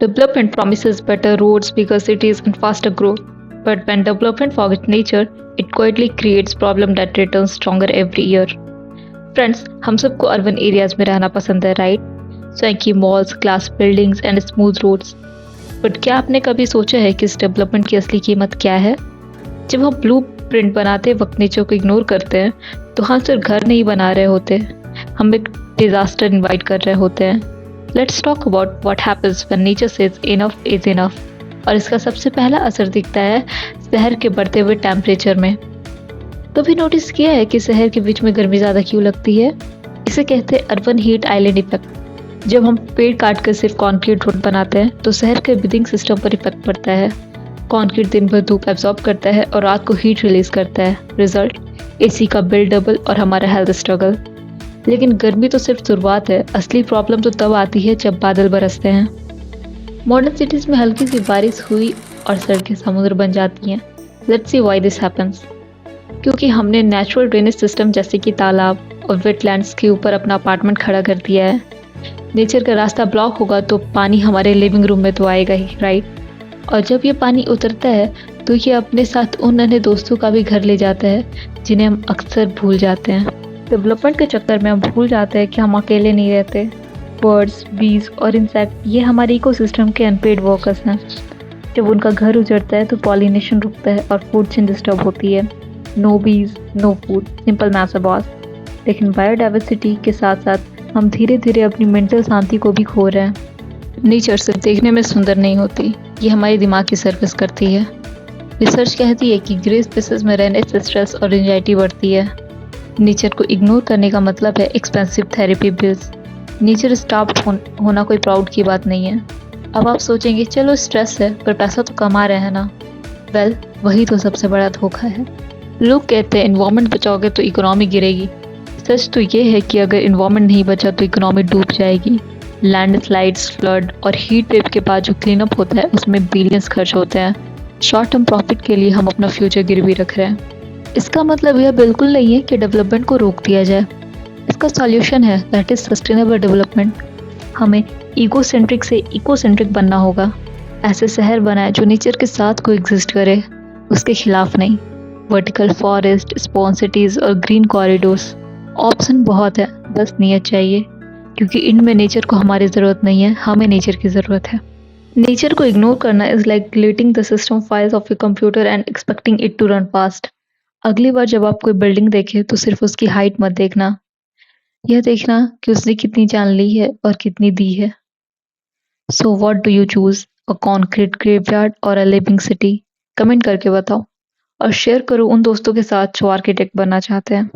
Development promises better roads, bigger cities, and faster growth. But when development forgets nature, it quietly creates problem that returns stronger every year. Friends, हम सबको urban areas में रहना पसंद है, right? Swanky malls, glass buildings and smooth roads. But क्या आपने कभी सोचा है कि इस डेवलपमेंट की असली कीमत क्या है? जब हम ब्लू प्रिंट बनाते वक्त नेचर को इग्नोर करते हैं, तो हम सिर्फ घर नहीं बना रहे होते, हम एक डिजास्टर इनवाइट कर रहे होते हैं। Let's talk about what happens when nature says enough is enough. और इसका सबसे पहला असर दिखता है शहर के बढ़ते हुए टेम्परेचर में। कभी नोटिस किया है कि शहर के बीच में गर्मी ज़्यादा क्यों लगती है? इसे कहते हैं अर्बन हीट आइलैंड इफेक्ट। जब हम पेड़ काट कर सिर्फ कॉन्क्रीट रोड बनाते हैं तो शहर के ब्रीदिंग सिस्टम पर इफेक्ट पड़ता है। कॉन्क्रीट दिन भर धूप एब्जॉर्ब करता है और रात को हीट रिलीज करता है। रिजल्ट, एसी का बिल डबल और हमारा हेल्थ स्ट्रगल। लेकिन गर्मी तो सिर्फ शुरुआत है, असली प्रॉब्लम तो तब आती है जब बादल बरसते हैं। मॉडर्न सिटीज में हल्की सी बारिश हुई और सड़कें समुद्र बन जाती हैं। Let's see why this happens. क्योंकि हमने नेचुरल ड्रेनेज सिस्टम जैसे कि तालाब और वेटलैंड्स के ऊपर अपना अपार्टमेंट खड़ा कर दिया है। नेचर का रास्ता ब्लॉक होगा तो पानी हमारे लिविंग रूम में तो आएगा ही, राइट? और जब ये पानी उतरता है तो ये अपने साथ उन अन्य दोस्तों का भी घर ले जाता है जिन्हें हम अक्सर भूल जाते हैं। डेवलपमेंट के चक्कर में हम भूल जाते हैं कि हम अकेले नहीं रहते। बर्ड्स, बीज और इंसेक्ट ये हमारे इकोसिस्टम के अनपेड वर्कर्स हैं। जब उनका घर उजड़ता है तो पॉलिनेशन रुकता है और फूड चेन डिस्टर्ब होती है। नो बीज नो फूड, सिंपल मैथ्स है बॉस। लेकिन बायोडाइवर्सिटी के साथ साथ हम धीरे धीरे अपनी मेंटल शांति को भी खो रहे हैं। नेचर सिर्फ देखने में सुंदर नहीं होती, ये हमारे दिमाग की सर्विस करती है। रिसर्च कहती है कि ग्रे स्पेसेस में रहने से स्ट्रेस और एंजाइटी बढ़ती है। नेचर को इग्नोर करने का मतलब है expensive therapy bills. Nature staff होना कोई प्राउड की बात नहीं है। अब आप सोचेंगे चलो स्ट्रेस है पर पैसा तो कमा रहे हैं ना। वेल, वही तो सबसे बड़ा धोखा है। लोग कहते हैं इन्वायरमेंट बचाओगे तो इकोनॉमी गिरेगी। सच तो ये है कि अगर इन्वायरमेंट नहीं बचा तो इकोनॉमी डूब जाएगी। लैंडस्लाइड्स, फ्लड और हीट वेव के बाद जो क्लीन अप होता है उसमें बिलियंस खर्च होते हैं। शॉर्ट टर्म प्रॉफिट के लिए हम अपना फ्यूचर गिरवी रख रहे हैं। इसका मतलब यह बिल्कुल नहीं है कि डेवलपमेंट को रोक दिया जाए। इसका सॉल्यूशन है दैट इज सस्टेनेबल डेवलपमेंट। हमें ईगोसेंट्रिक से इकोसेंट्रिक बनना होगा। ऐसे शहर बनाए जो नेचर के साथ को एग्जिस्ट करे, उसके खिलाफ नहीं। वर्टिकल फॉरेस्ट, स्पॉन सिटीज और ग्रीन कॉरिडोर्स, ऑप्शन बहुत है, बस नीयत चाहिए। क्योंकि इनमें नेचर को हमारी ज़रूरत नहीं है, हमें नेचर की ज़रूरत है। नेचर को इग्नोर करना is like deleting the system files of your computer and expecting it to run fast. अगली बार जब आप कोई बिल्डिंग देखें तो सिर्फ उसकी हाइट मत देखना, यह देखना कि उसने कितनी जान ली है और कितनी दी है। So what do you choose, a concrete graveyard और अ लिविंग सिटी? कमेंट करके बताओ और शेयर करो उन दोस्तों के साथ जो आर्किटेक्ट बनना चाहते हैं।